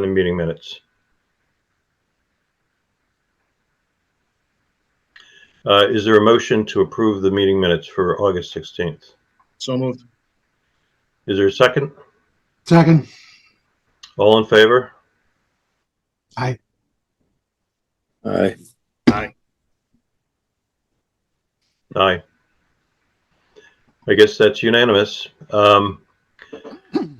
the meeting minutes? Is there a motion to approve the meeting minutes for August 16th? So moved. Is there a second? Second. All in favor? Aye. Aye. Aye. Aye. I guess that's unanimous.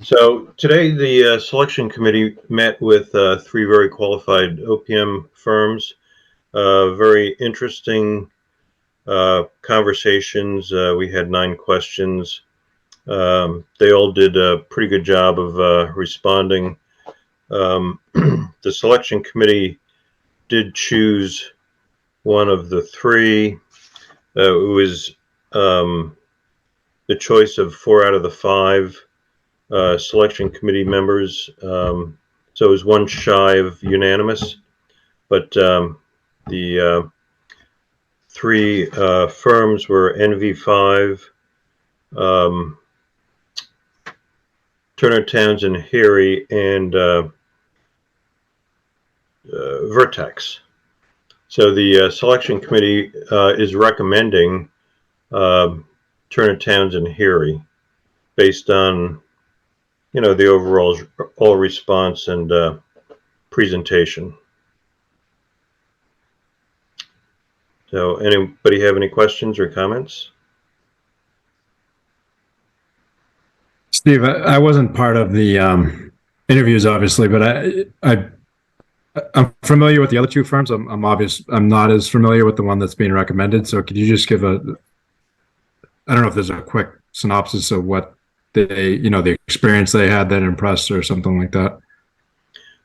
So today the selection committee met with 3 very qualified OPM firms. Very interesting conversations. We had 9 questions. They all did a pretty good job of responding. The selection committee did choose one of the 3. It was the choice of 4 out of the 5 selection committee members. So it was one shy of unanimous, but the 3 firms were NV5, Turner Townsend Harry, and Vertex. So the selection committee is recommending Turner Townsend Harry based on, the overall response and presentation. So anybody have any questions or comments? Steve, I wasn't part of the interviews, obviously, but I'm familiar with the other 2 firms. I'm not as familiar with the one that's being recommended. So could you just give I don't know if there's a quick synopsis of what they, the experience they had that impressed or something like that?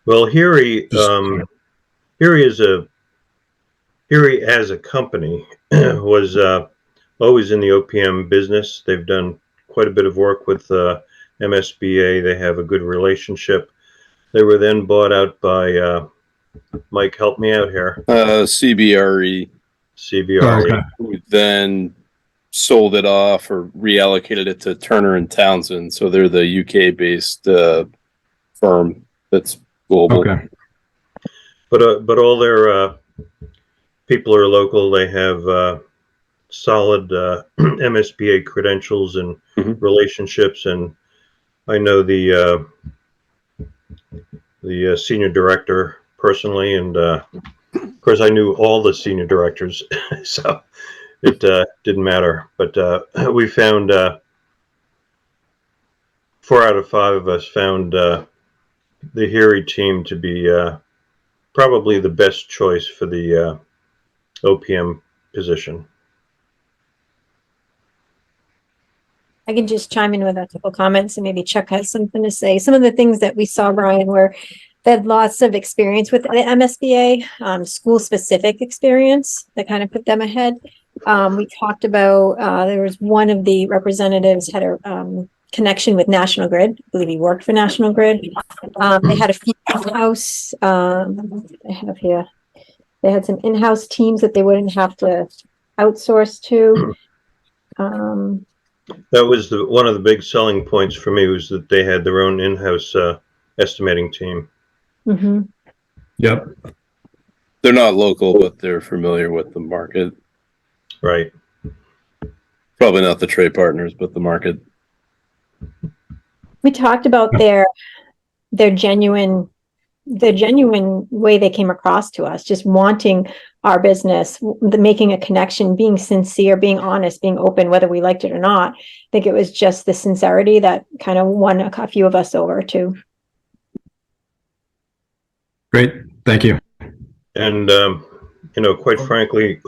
Well, Harry as a company was always in the OPM business. They've done quite a bit of work with MSBA. They have a good relationship. They were then bought out by Mike, help me out here. CBRE. CBRE. Okay. Who then sold it off or reallocated it to Turner and Townsend. So they're the UK-based firm that's global. Okay. But all their people are local. They have solid MSBA credentials and relationships, and I know the senior director personally, and of course I knew all the senior directors, so it didn't matter. But we found 4 out of 5 of us found the Harry team to be probably the best choice for the OPM position. I can just chime in with a couple comments, and maybe Chuck has something to say. Some of the things that we saw, Brian, were they had lots of experience with the MSBA, school-specific experience that kind of put them ahead. We talked about, there was one of the representatives had a connection with National Grid. I believe he worked for National Grid. They had a few in-house, I have here, they had some in-house teams that they wouldn't have to outsource to. That was one of the big selling points for me, was that they had their own in-house estimating team. Mm-hmm. Yep. They're not local, but they're familiar with the market. Right. Probably not the trade partners, but the market. We talked about their genuine way they came across to us, just wanting our business, making a connection, being sincere, being honest, being open, whether we liked it or not. I think it was just the sincerity that kind of won a few of us over too. Great. Thank you. And, quite frankly,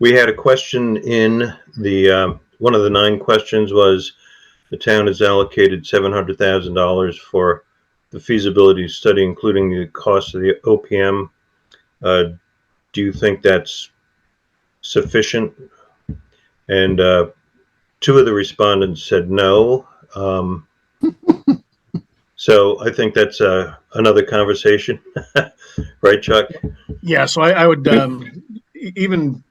we had a question in the, one of the 9 questions was, the town has allocated $700,000 for the feasibility study, including the cost of the OPM. Do you think that's sufficient? And 2 of the respondents said no. So I think that's another conversation, right, Chuck? Yeah, so I would even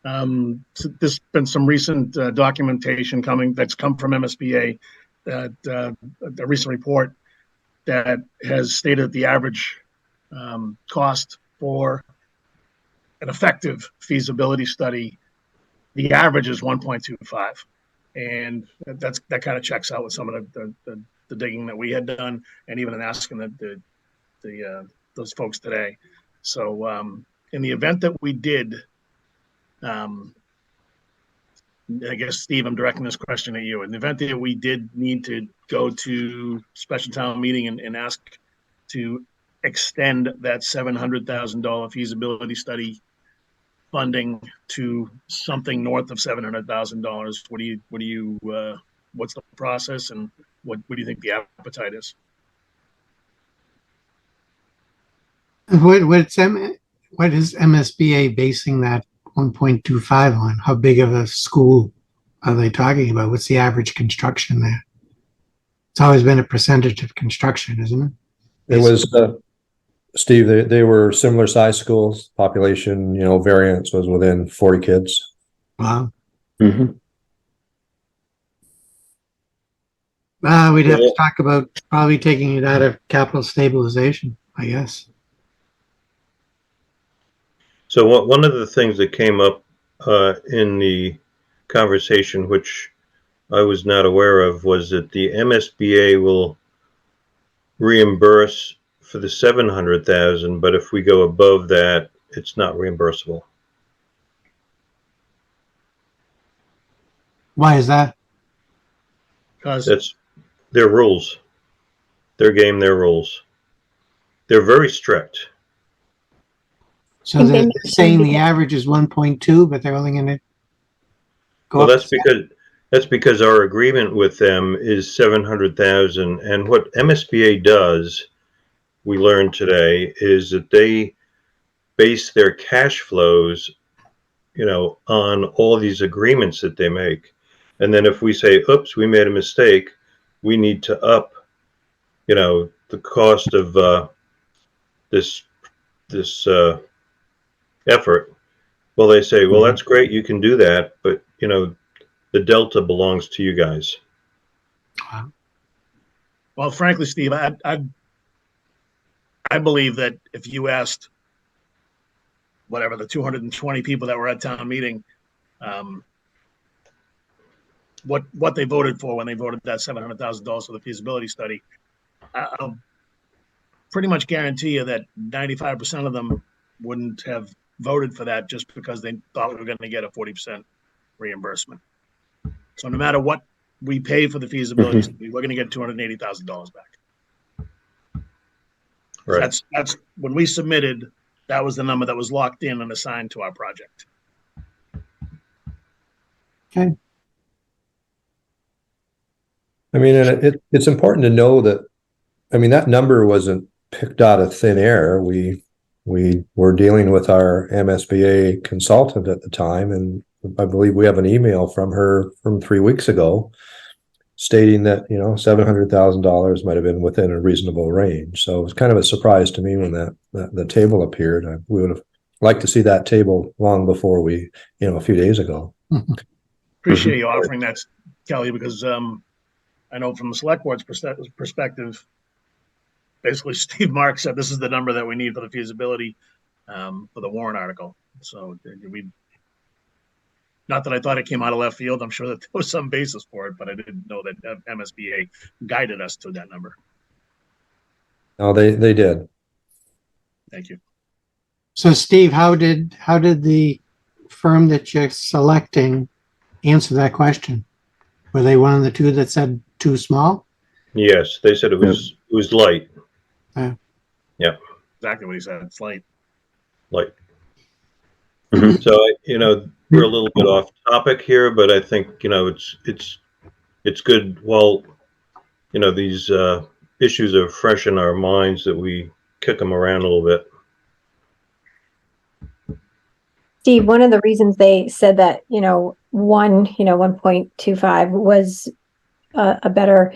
there's been some recent documentation that's come from MSBA, that a recent report that has stated the average cost for an effective feasibility study, the average is 1.25, and that kind of checks out with some of the digging that we had done, and even in asking those folks today. So in the event that we did, I guess, Steve, I'm directing this question at you. In the event that we did need to go to special town meeting and ask to extend that $700,000 feasibility study funding to something north of $700,000, what's the process, and what do you think the appetite is? What is MSBA basing that 1.25 on? How big of a school are they talking about? What's the average construction there? It's always been a percentage of construction, isn't it? It was, Steve, they were similar size schools, population, variance was within 40 kids. Wow. Mm-hmm. We'd have to talk about probably taking it out of capital stabilization, I guess. So one of the things that came up in the conversation, which I was not aware of, was that the MSBA will reimburse for the 700,000, but if we go above that, it's not reimbursable. Why is that? Because That's their rules, their game, their rules. They're very strict. So think they they're mentioned saying the because- average is 1.2, but they're only going to go Well, up. that's because our agreement with them is 700,000, and what MSBA does, we learned today, is that they base their cash flows, on all these agreements that they make. And then if we say, oops, we made a mistake, we need to up, the cost of this effort. Well, they say, well, that's great, you can do that, but the delta belongs to you guys. Well, frankly, Steve, I believe that if you asked whatever the 220 people that were at town meeting, what they voted for when they voted that $700,000 for the feasibility study, I'll pretty much guarantee you that 95% of them wouldn't have voted for that just because they thought we were going to get a 40% reimbursement. So no matter what we pay for the feasibility study, we're going to get $280,000 back. Right. That's when we submitted, that was the number that was locked in and assigned to our project. Okay. I mean, and it's important to know that, that number wasn't picked out of thin air. We were dealing with our MSBA consultant at the time, and I believe we have an email from her from 3 weeks ago stating that, $700,000 might have been within a reasonable range. So it was kind of a surprise to me when the table appeared. We would have liked to see that table long before a few days ago. Appreciate you offering that, Kelly, because I know from the select board's perspective, basically Steve Mark said this is the number that we need for the feasibility for the warrant article. So not that I thought it came out of left field. I'm sure that there was some basis for it, but I didn't know that MSBA guided us to that number. No, they did. Thank you. So Steve, how did the firm that you're selecting answer that question? Were they one of the two that said too small? Yes, they said it was light. Exactly what he said. It's light. So we're a little bit off topic here, but I think it's good while these issues are fresh in our minds that we kick them around a little bit. Steve, one of the reasons they said that, 1.25 was a better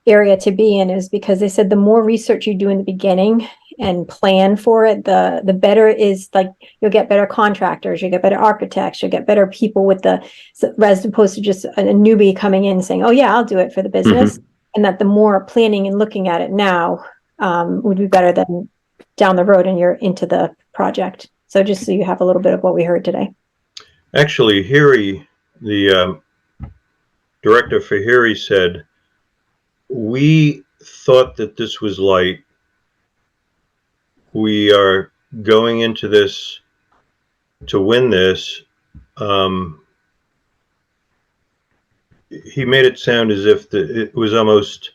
area to be in is because they said the more research you do in the beginning and plan for it, the better is, like, you'll get better contractors, you'll get better architects, you'll get better people with as opposed to just a newbie coming in saying, oh yeah, I'll do it for the business. And that the more planning and looking at it now would be better than down the road and you're into the project. So just so you have a little bit of what we heard today. Actually, Erie, the director for Erie said, we thought that this was light. We are going into this to win this. He made it sound as if it was almost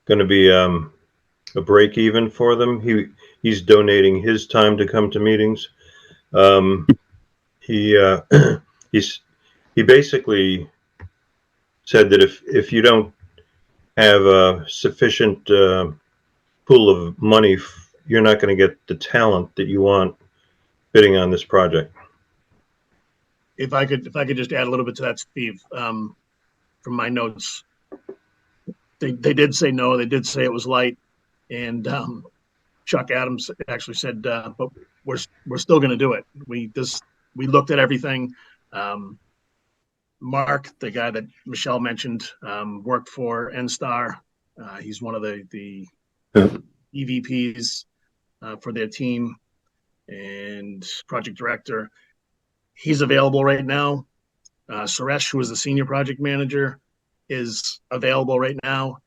going to be a break even for them. He's donating his time to come to meetings. He he basically said that if you don't have a sufficient pool of money, you're not going to get the talent that you want bidding on this project. If I could just add a little bit to that, Steve, from my notes, they did say no. They did say it was light, and Chuck Adams actually said, but we're still going to do it. We looked at everything. Mark, the guy that Michelle mentioned, worked for NSTAR. He's one of the EVPs for their team and project director. He's available right now. Suresh, who is the senior project manager, is available right now,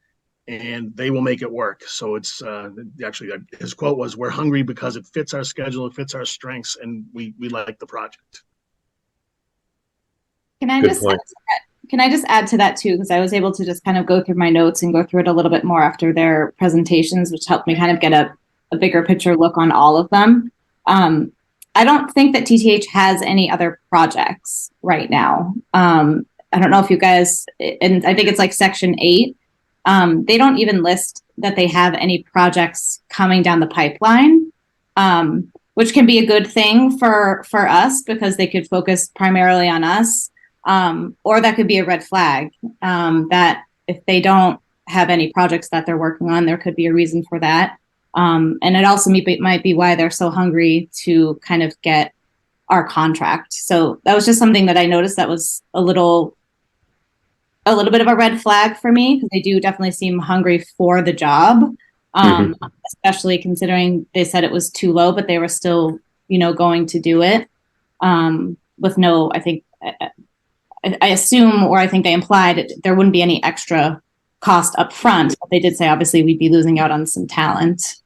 and they will make it work. So it's actually his quote was, "We're hungry because it fits our schedule, it fits our strengths, and we like the project." Can I Good just point. can I just add to that too? Because I was able to just kind of go through my notes and go through it a little bit more after their presentations, which helped me kind of get a bigger picture look on all of them. I don't think that TTH has any other projects right now. I don't know if you guys, and I think it's like section 8. They don't even list that they have any projects coming down the pipeline, which can be a good thing for us because they could focus primarily on us. Or that could be a red flag, that if they don't have any projects that they're working on, there could be a reason for that. And it also might be why they're so hungry to kind of get our contract. So that was just something that I noticed that was a little bit of a red flag for me, because they do definitely seem hungry for the job, especially considering they said it was too low, but they were still, going to do it with no, I assume, or I think they implied there wouldn't be any extra cost up front, but they did say obviously we'd be losing out on some talent.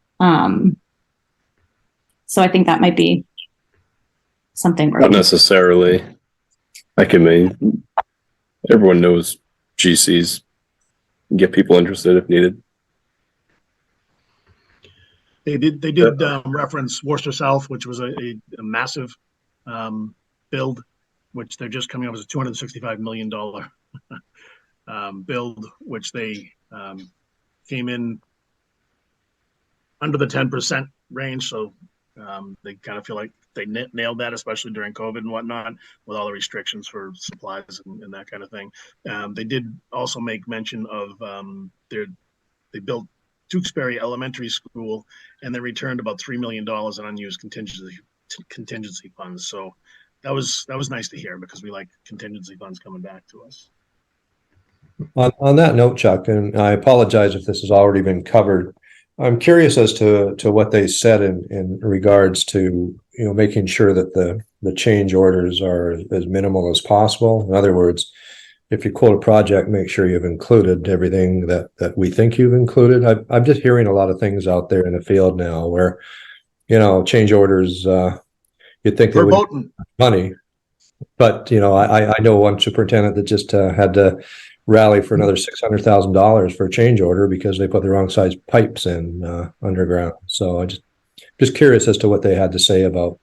So I think that might be something. Not necessarily. Everyone knows GCs. Get people interested if needed. They did reference Worcester South, which was a massive build, which they're just coming up as a $265 million build, which they came in under the 10% range. So they kind of feel like they nailed that, especially during COVID and whatnot, with all the restrictions for supplies and that kind of thing. They did also make mention of they built Tewksbury Elementary School, and they returned about $3 million in unused contingency funds. So that was nice to hear, because we like contingency funds coming back to us. On that note, Chuck, and I apologize if this has already been covered, I'm curious as to what they said in regards to making sure that the change orders are as minimal as possible. In other words, if you quote a project, make sure you've included everything that we think you've included. I'm just hearing a lot of things out there in the field now where change orders, you'd think they would money, but I know one superintendent that just had to rally for another $600,000 for a change order because they put the wrong size pipes in underground. So I just curious as to what they had to say about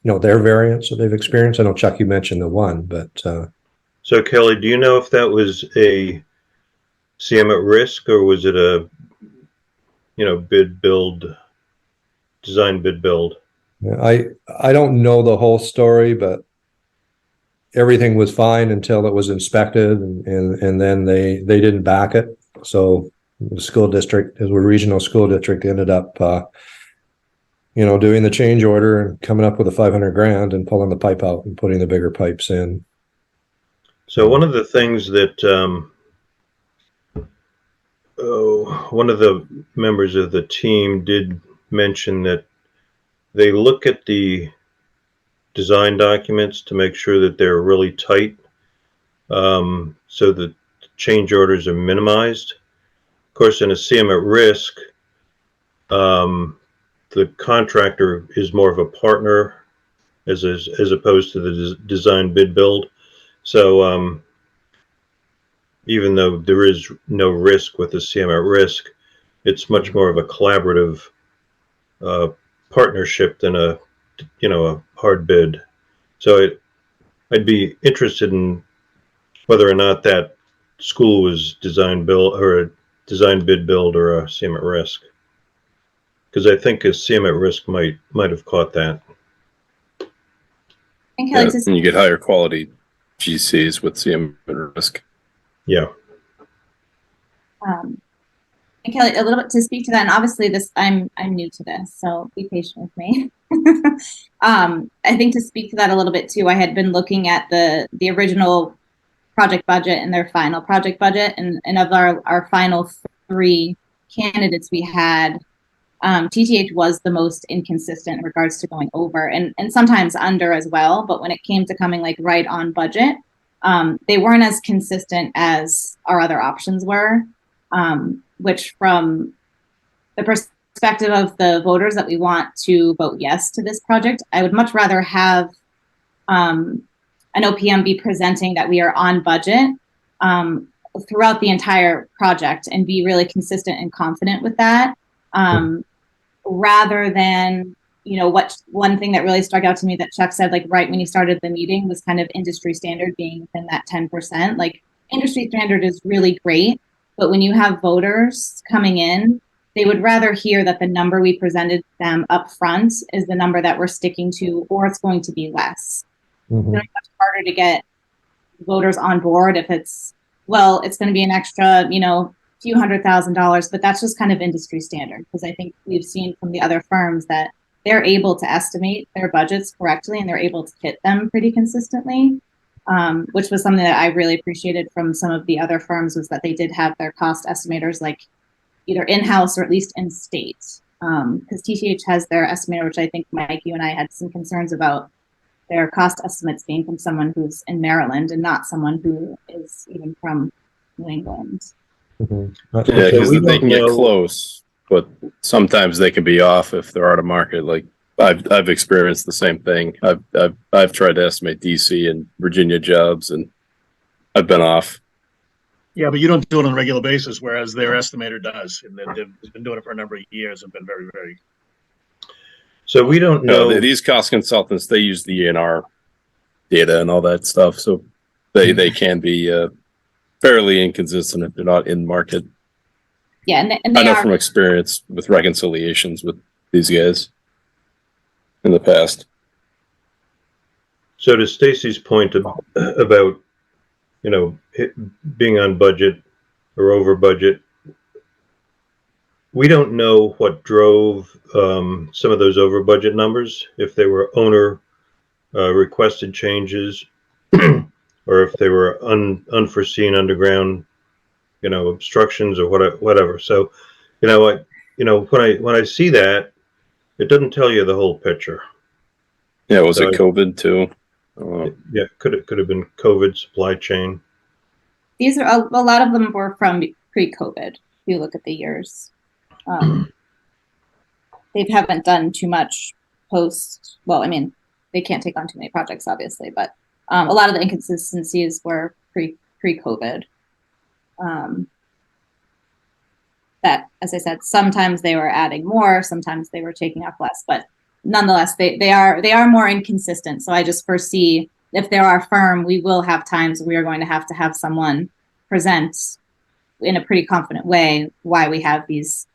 their variants that they've experienced. I know, Chuck, you mentioned the one, but so Kelly, do you know if that was a CM at risk, or was it a design bid build? I don't know the whole story, but everything was fine until it was inspected, and then they didn't back it. So the school district, as a regional school district, ended up doing the change order and coming up with a $500,000 and pulling the pipe out and putting the bigger pipes in. So one of the things that one of the members of the team did mention that they look at the design documents to make sure that they're really tight, so that change orders are minimized. Of course, in a CM at risk, the contractor is more of a partner as opposed to the design bid build. So even though there is no risk with the CM at risk, it's much more of a collaborative partnership than a hard bid. So I'd be interested in whether or not that school was design build or a design bid build or a CM at risk, because I think a CM at risk might have caught that. And Yeah, Kelly, and you get higher quality GCs with CM at risk. Yeah. And Kelly, a little bit to speak to that, and obviously I'm new to this, so be patient with me. I think to speak to that a little bit too, I had been looking at the original project budget and their final project budget, and of our final 3 candidates we had, TTH was the most inconsistent in regards to going over and sometimes under as well. But when it came to coming like right on budget, they weren't as consistent as our other options were, which from the perspective of the voters that we want to vote yes to this project, I would much rather have an OPM be presenting that we are on budget throughout the entire project and be really consistent and confident with that. Rather than, what one thing that really struck out to me that Chuck said, like right when he started the meeting, was kind of industry standard being within that 10%. Like industry standard is really great, but when you have voters coming in, they would rather hear that the number we presented them up front is the number that we're sticking to, or it's going to be less. Mhm. It's much harder to get voters on board if it's going to be an extra, few $100,000, but that's just kind of industry standard, because I think we've seen from the other firms that they're able to estimate their budgets correctly and they're able to hit them pretty consistently, which was something that I really appreciated from some of the other firms, was that they did have their cost estimators like either in-house or at least in state, because TTH has their estimator, which I think Mike, you and I had some concerns about their cost estimates being from someone who's in Maryland and not someone who is even from New England. Mhm. Yeah, So because we they don't can get know- close, but sometimes they can be off if they're out of market. Like I've experienced the same thing. I've tried to estimate DC and Virginia jobs, and I've been off. Yeah, but you don't do it on a regular basis, whereas their estimator does, and they've been doing it for a number of years and been very, very. So we don't No, know. these cost consultants, they use the ENR data and all that stuff, so they can be fairly inconsistent if they're not in market. Yeah, and I they know are from experience with reconciliations with these guys in the past. So to Stacy's point about being on budget or over budget, we don't know what drove some of those over budget numbers, if they were owner requested changes or if they were unforeseen underground obstructions or whatever. So when I see that, it doesn't tell you the whole picture. Yeah, was So it COVID too? Yeah, could have been COVID, supply chain. these are a lot of them were from pre-COVID. If you look at the years, they haven't done too much post. Well, I mean, they can't take on too many projects, obviously, but a lot of the inconsistencies were pre-COVID. That, as I said, sometimes they were adding more, sometimes they were taking off less, but nonetheless, they are more inconsistent. So I just foresee, if they're our firm, we will have times we are going to have someone present in a pretty confident way why we have these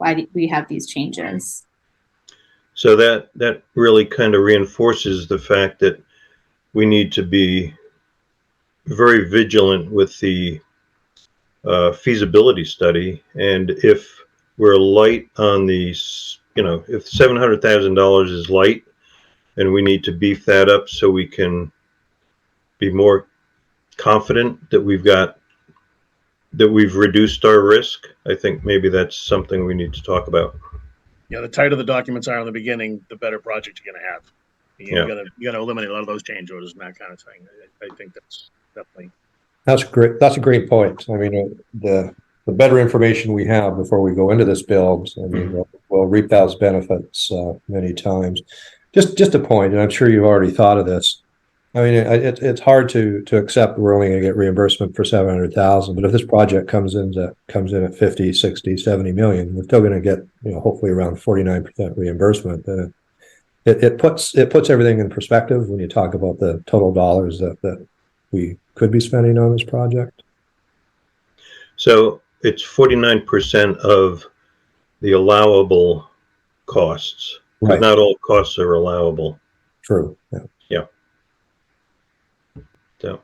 changes. So that really kind of reinforces the fact that we need to be very vigilant with the feasibility study, and if we're light on these, if $700,000 is light, and we need to beef that up so we can be more confident that we've got that we've reduced our risk. I think maybe that's something we need to talk about. Yeah, the tighter the documents are in the beginning, the better project you're going to have. You Yeah. got to eliminate a lot of those change orders and that kind of thing. I think that's definitely. That's great. That's a great point. I mean, the better information we have before we go into this build, I mean, we'll reap those benefits many times. Just a point, and I'm sure you've already thought of this. I mean, it's hard to accept we're only going to get reimbursement for 700,000, but if this project comes in at 50, 60, 70 million, we're still going to get, hopefully around 49% reimbursement. Then it puts everything in perspective when you talk about the total dollars that we could be spending on this project. So it's 49% of the allowable costs. Right. Not all costs are allowable. True. Yeah. Yeah. So.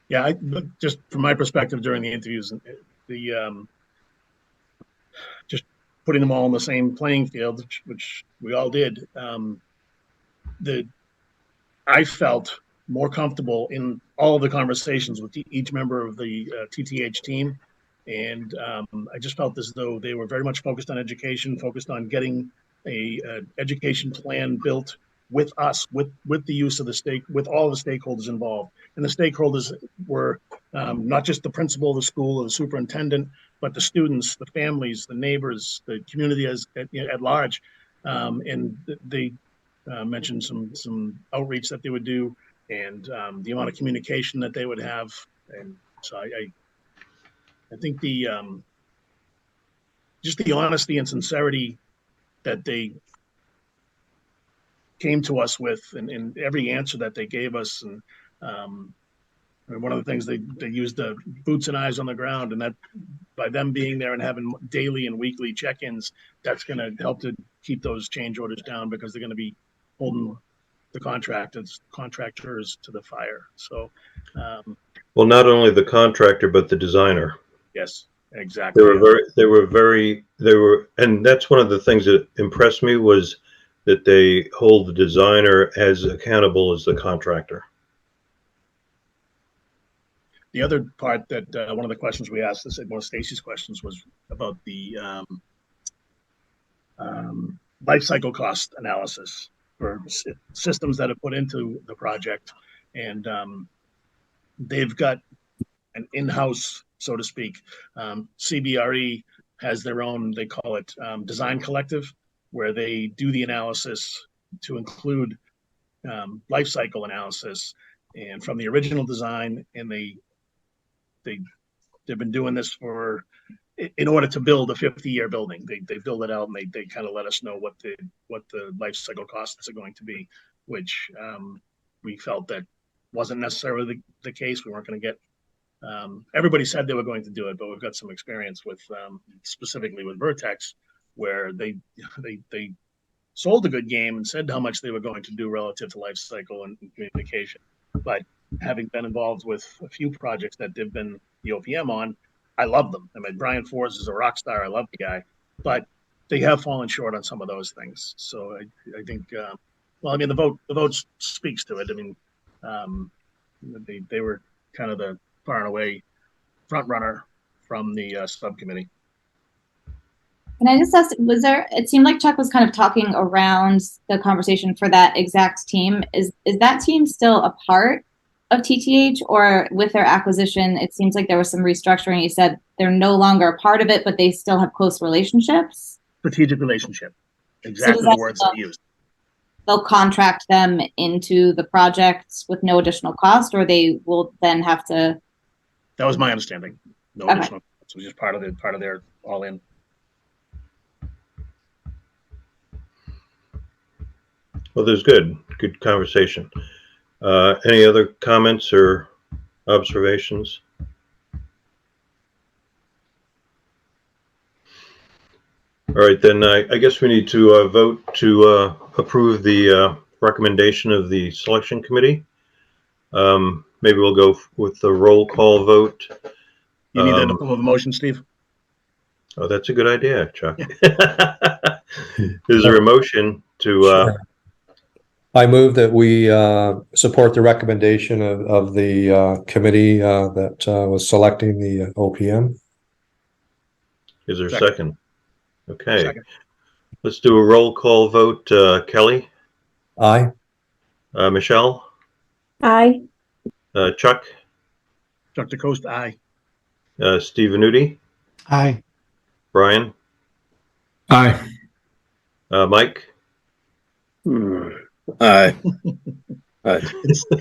Yeah, just from my perspective during the interviews, just putting them all in the same playing field, which we all did. I felt more comfortable in all of the conversations with each member of the TTH team, and I just felt as though they were very much focused on education, focused on getting a education plan built with us, with the use of with all the stakeholders involved. And the stakeholders were not just the principal of the school or the superintendent, but the students, the families, the neighbors, the community at large. And they mentioned some outreach that they would do, and the amount of communication that they would have. And so I think just the honesty and sincerity that they came to us with, and every answer that they gave us, and one of the things they used the boots and eyes on the ground, and that by them being there and having daily and weekly check-ins, that's going to help to keep those change orders down, because they're going to be holding the contractors to the fire. So, well, not only the contractor but the designer. Yes, exactly. They were, and that's one of the things that impressed me, was that they hold the designer as accountable as the contractor. The other part that one of the questions we asked, one of Stacy's questions, was about the life cycle cost analysis for systems that are put into the project. And they've got an in-house, so to speak. CBRE has their own, they call it design collective, where they do the analysis to include life cycle analysis, and from the original design, and they've been doing this in order to build a 50-year building. They build it out, and they kind of let us know what the life cycle costs are going to be, which we felt that wasn't necessarily the case. We weren't going to get. Everybody said they were going to do it, but we've got some experience with specifically with Vertex, where they sold a good game and said how much they were going to do relative to life cycle and communication. But having been involved with a few projects that they've been the OPM on, I love them. I mean, Brian Force is a rock star. I love the guy, but they have fallen short on some of those things. So I think, well, I mean, the vote speaks to it. I mean, they were kind of the far and away front runner from the subcommittee. Can I just ask, it seemed like Chuck was kind of talking around the conversation for that exact team. Is that team still a part of TTH, or with their acquisition, it seems like there was some restructuring? You said they're no longer a part of it, but they still have close relationships? Strategic relationship. Exactly the words they used. They'll contract them into the project with no additional cost, or they will then have to? That was my understanding. No additional cost. It was just part of their all in. Well, there's good conversation. Any other comments or observations? All right, then I guess we need to vote to approve the recommendation of the selection committee. Maybe we'll go with the roll call vote. You need that in the form of a motion, Steve? Oh, that's a good idea, Chuck. Is there a motion to? Sure. I move that we support the recommendation of the committee that was selecting the OPM. Is there a Second. second? Okay. Second. Let's do a roll call vote. Kelly, Aye. Michelle, Aye. Chuck, Chuck DeCoste, aye. Steve Venuti, Aye. Brian, Aye. Mike, I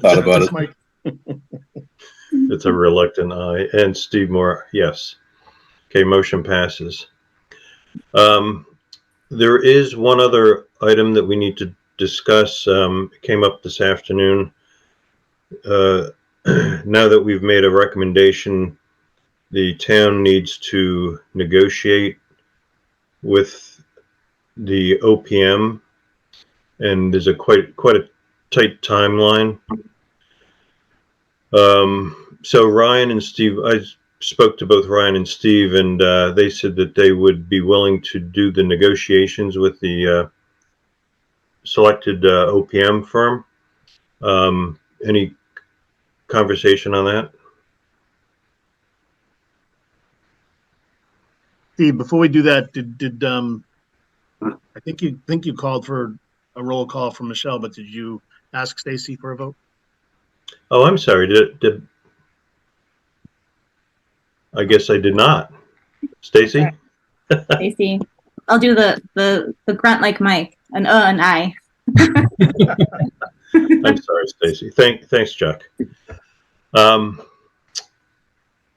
thought about it. Mike. it's a reluctant aye, and Steve Moore, yes. Okay, motion passes. There is one other item that we need to discuss. It came up this afternoon. Now that we've made a recommendation, the town needs to negotiate with the OPM, and there's a quite a tight timeline. So Ryan and Steve, I spoke to both Ryan and Steve, and they said that they would be willing to do the negotiations with the selected OPM firm. Any conversation on that? Steve, before we do that, did I think you called for a roll call from Michelle, but did you ask Stacy for a vote? Oh, I'm sorry. Did I guess I did not. Stacy? Stacy, I'll do the grunt like Mike, an and I. I'm sorry, Stacy. Thanks, Chuck.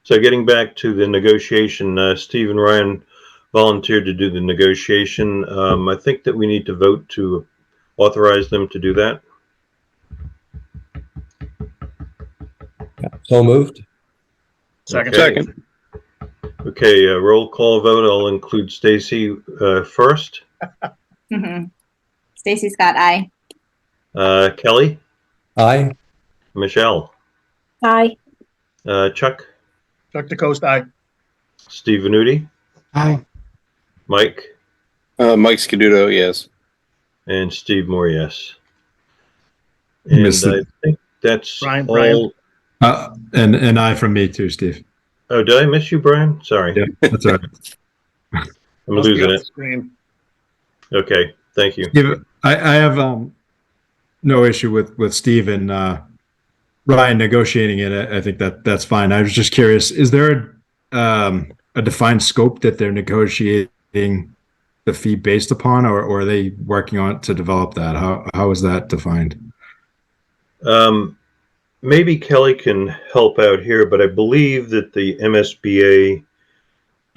So getting back to the negotiation, Steve and Ryan volunteered to do the negotiation. I think that we need to vote to authorize them to do that. So moved. Second. Okay. Second. Okay, roll call vote. I'll include Stacy first. Stacy Scott, aye. Kelly, Aye. Michelle, Aye. Chuck, Chuck DeCoste, aye. Steve Venuti, Aye. Mike, Mike Scaduto, yes. and Steve Moore, yes. And Missed I it. think that's Brian, all. Brian. And aye from me too, Steve. Oh, did I miss you, Brian? Sorry. Yeah, that's all right. I'm Must be losing off it. the screen. Okay, thank you. Steve, I have no issue with Steve and Ryan negotiating it. I think that's fine. I was just curious: is there a defined scope that they're negotiating the fee based upon, or are they working on to develop that? How is that defined? Maybe Kelly can help out here, but I believe that the MSBA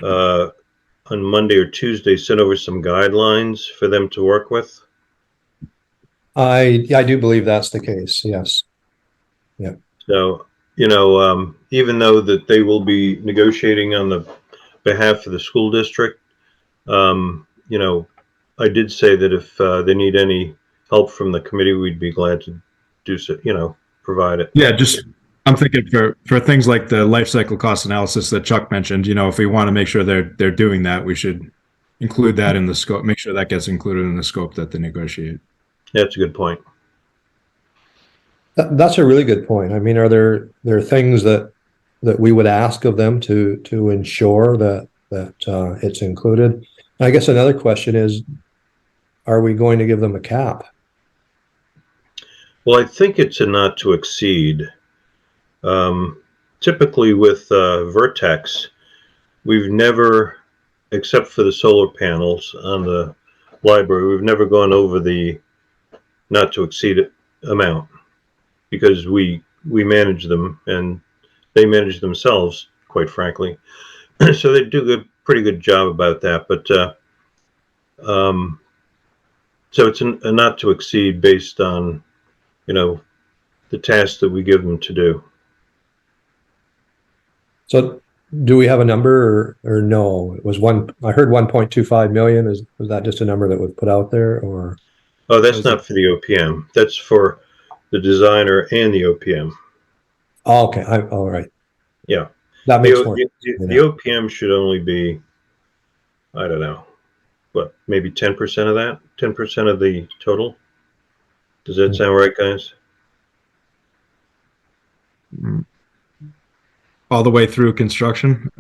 on Monday or Tuesday sent over some guidelines for them to work with. I do believe that's the case. Yes. So, even though that they will be negotiating on the behalf of the school district, I did say that if they need any help from the committee, we'd be glad to do so, provide it. Yeah, I'm thinking for things like the life cycle cost analysis that Chuck mentioned. If we want to make sure they're doing that, we should include that in the scope. Make sure that gets included in the scope that they negotiate. That's a good point. That's a really good point. I mean, are there things that we would ask of them to ensure that it's included? I guess another question is, are we going to give them a cap? Well, I think it's a not to exceed. Typically with Vertex, we've never, except for the solar panels on the library, we've never gone over the not to exceed amount because we manage them and they manage themselves, quite frankly. So they do a pretty good job about that. But so it's a not to exceed based on, the tasks that we give them to do. So do we have a number or no? It was I heard 1.25 million. Was that just a number that was put out there, or? Oh, that's not for the OPM. That's for the designer and the OPM. Oh, okay. All right. Yeah. That makes more sense. The OPM should only be, I don't know, maybe 10% of that? 10% of the total? Does that sound right, guys? All the way through construction?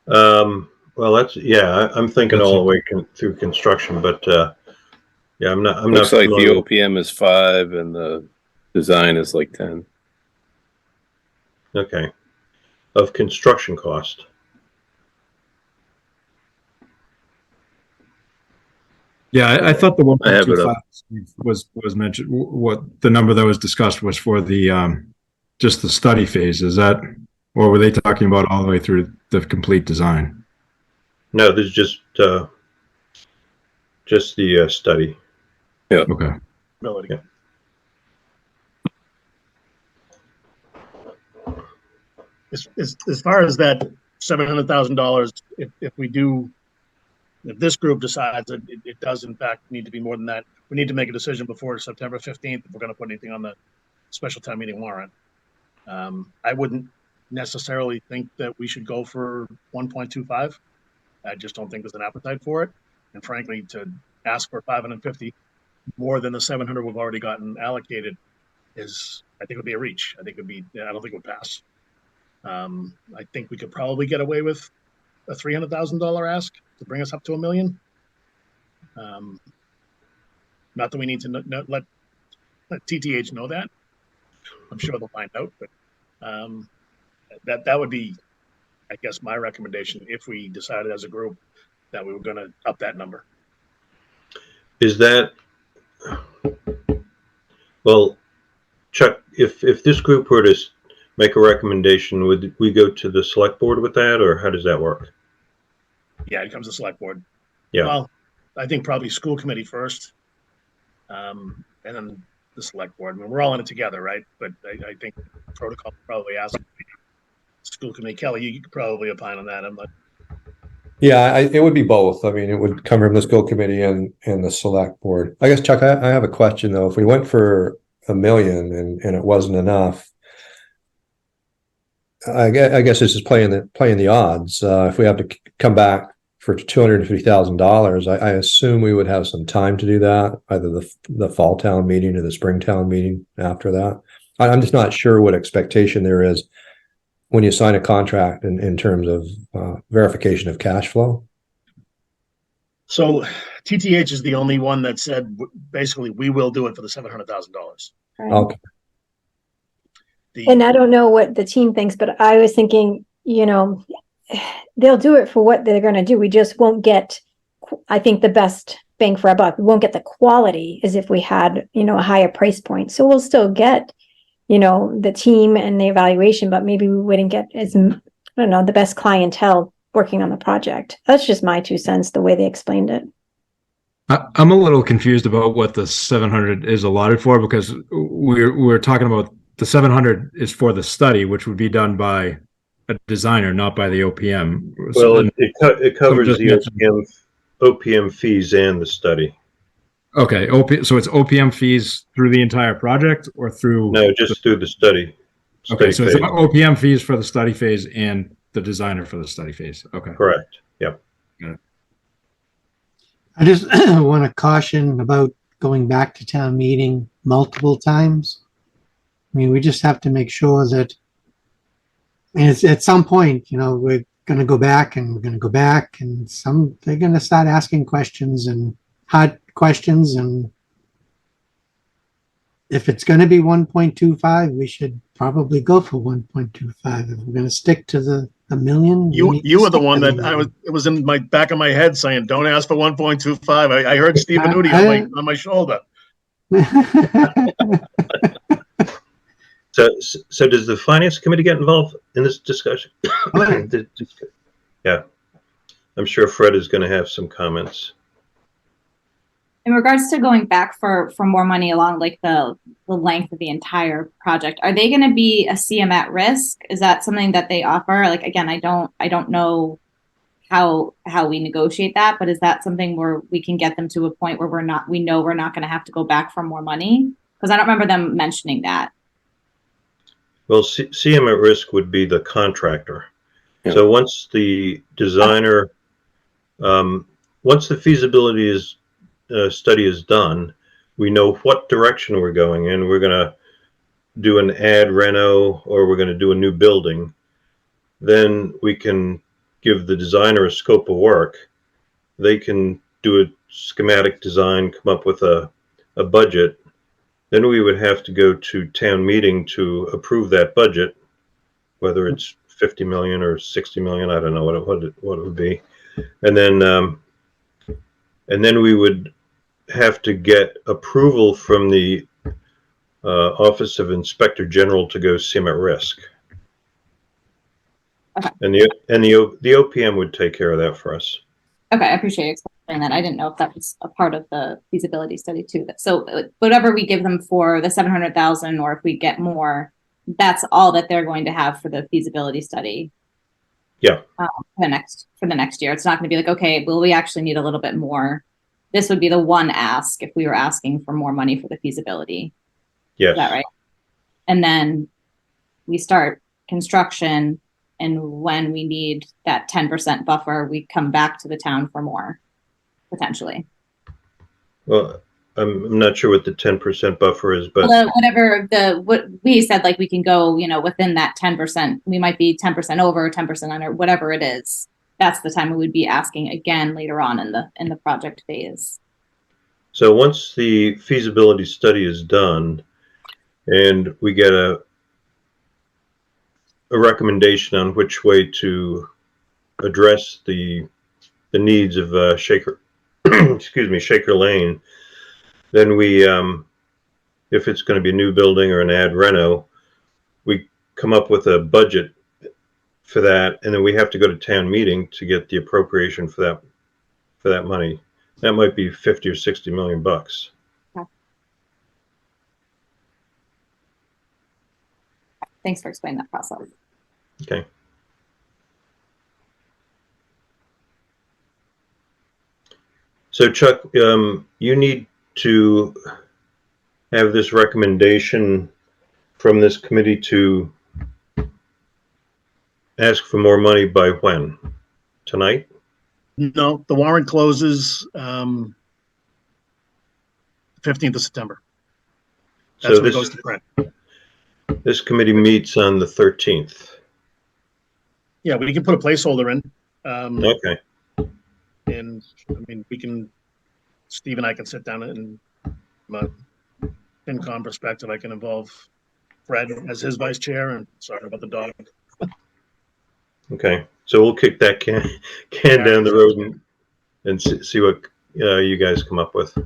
Well, I'm thinking That's all it. the way through construction, but yeah, I'm not Looks like the familiar. OPM is 5 and the design is like 10. Okay, of construction cost. Yeah, I thought the I have it up. 1.25 was mentioned. What the number that was discussed was for the just the study phase. Is that, or were they talking about all the way through the complete design? No, this is just the study. Okay. Ability. Yeah. As far as that $700,000, if this group decides that it does in fact need to be more than that, we need to make a decision before September 15th if we're going to put anything on the special town meeting warrant. I wouldn't necessarily think that we should go for 1.25. I just don't think there's an appetite for it. And frankly, to ask for 550 more than the 700 we've already gotten allocated I think would be a reach. I don't think it would pass. I think we could probably get away with a $300,000 ask to bring us up to $1 million. Not that we need to let TTH know that. I'm sure they'll find out, but that would be, I guess, my recommendation if we decided as a group that we were going to up that number. Is that, well, Chuck, if this group were to make a recommendation, would we go to the select board with that, or how does that work? Yeah, it comes to select board. Yeah. Well, I think probably school committee first, and then the select board. I mean, we're all in it together, right? But I think protocol probably asks school committee. Kelly, you could probably opine on that. I'm not. Yeah, it would be both. I mean, it would come from the school committee and the select board. I guess, Chuck, I have a question though. If we went for $1 million and it wasn't enough, I guess this is playing the odds. If we have to come back for $250,000, I assume we would have some time to do that, either the fall town meeting or the spring town meeting after that. I'm just not sure what expectation there is when you sign a contract in terms of verification of cash flow. So TTH is the only one that said basically we will do it for the $700,000. Okay. And I don't know what the team thinks, but I was thinking, they'll do it for what they're going to do. We just won't get, I think, the best bang for our buck. We won't get the quality as if we had, a higher price point. So we'll still get, the team and the evaluation, but maybe we wouldn't get the best clientele working on the project. That's just my 2 cents, the way they explained it. I'm a little confused about what the 700 is allotted for, because we're talking about the 700 is for the study, which would be done by a designer, not by the OPM. Well, it covers the OPM fees and the study. Okay, so it's OPM fees through the entire project or through? No, just through the study. Okay, so it's OPM fees for the study phase and the designer for the study phase. Okay. Correct. Yep. I just want to caution about going back to town meeting multiple times. I mean, we just have to make sure that, and it's, at some point, we're going to go back and we're going to go back, and they're going to start asking questions and hard questions. And if it's going to be 1.25, we should probably go for 1.25. If we're going to stick to the $1 million, you were the one that it was in my back of my head saying, "Don't ask for 1.25." I heard Stephen Nudi on my shoulder. So does the finance committee get involved in this discussion? Yeah, I'm sure Fred is going to have some comments. In regards to going back for more money along like the length of the entire project, are they going to be a CM at risk? Is that something that they offer? Like, again, I don't know how we negotiate that, but is that something where we can get them to a point where we know we're not going to have to go back for more money? Because I don't remember them mentioning that. Well, CM at risk would be the contractor. Yeah. So once the designer, once the feasibility study is done, we know what direction we're going in. We're going to do an ad reno or we're going to do a new building. Then we can give the designer a scope of work. They can do a schematic design, come up with a budget. Then we would have to go to town meeting to approve that budget, whether it's 50 million or 60 million. I don't know what it would be. And then we would have to get approval from the Office of Inspector General to go CMET risk. Okay. And the OPM would take care of that for us. Okay, I appreciate you explaining that. I didn't know if that was a part of the feasibility study too. So whatever we give them for the 700,000, or if we get more, that's all that they're going to have for the feasibility study. Yeah. For the next year. It's not going to be like, okay, well, we actually need a little bit more. This would be the one ask if we were asking for more money for the feasibility. Yes. Is that right? And then we start construction, and when we need that 10% buffer, we come back to the town for more, potentially. Well, I'm not sure what the 10% buffer is, but what we said, like we can go, within that 10%, we might be 10% over, 10% under, whatever it is. That's the time we would be asking again later on in the project phase. so once the feasibility study is done and we get a recommendation on which way to address the needs of Shaker, excuse me, Shaker Lane, then we, if it's going to be a new building or an ad reno, we come up with a budget for that, and then we have to go to town meeting to get the appropriation for that money. That might be 50 or 60 million bucks. Thanks for explaining that process. Okay. So Chuck, you need to have this recommendation from this committee to ask for more money by when? Tonight? No, the warrant closes 15th of September. That's So when it goes to print. this committee meets on the 13th. Yeah, we can put a placeholder in. Okay. And I mean, Steve and I can sit down and from a FinCom perspective, I can involve Fred as his vice chair, and sorry about the dog. Okay. So we'll kick that can down the road and see what you guys come up with.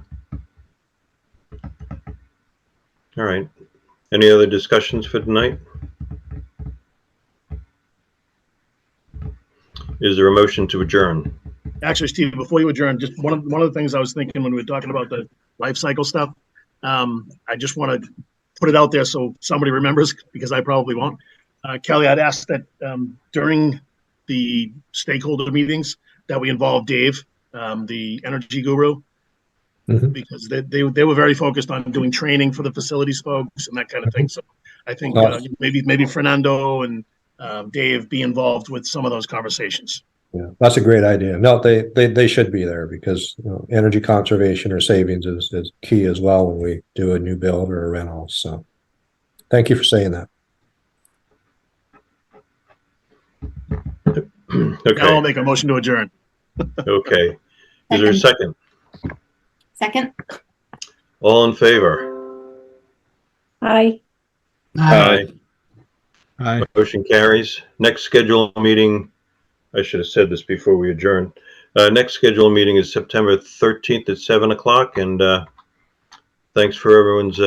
All right. Any other discussions for tonight? Is there a motion to adjourn? Actually, Steve, before you adjourn, just one of the things I was thinking when we were talking about the life cycle stuff, I just want to put it out there so somebody remembers, because I probably won't. Kelly, I'd ask that during the stakeholder meetings that we involve Dave, the energy guru, because they were very focused on doing training for the facilities folks and that kind of thing. So I think maybe Fernando and Dave be involved with some of those conversations. Yeah, that's a great idea. No, they should be there, because energy conservation or savings is key as well when we do a new build or a rental. So thank you for saying that. Okay. Now I'll make a motion to adjourn. Okay. Is there a second? Second. All in favor? Aye. Aye. Aye. Motion carries. Next scheduled meeting, I should have said this before we adjourn. Next scheduled meeting is September 13th at 7 o'clock. And thanks for everyone's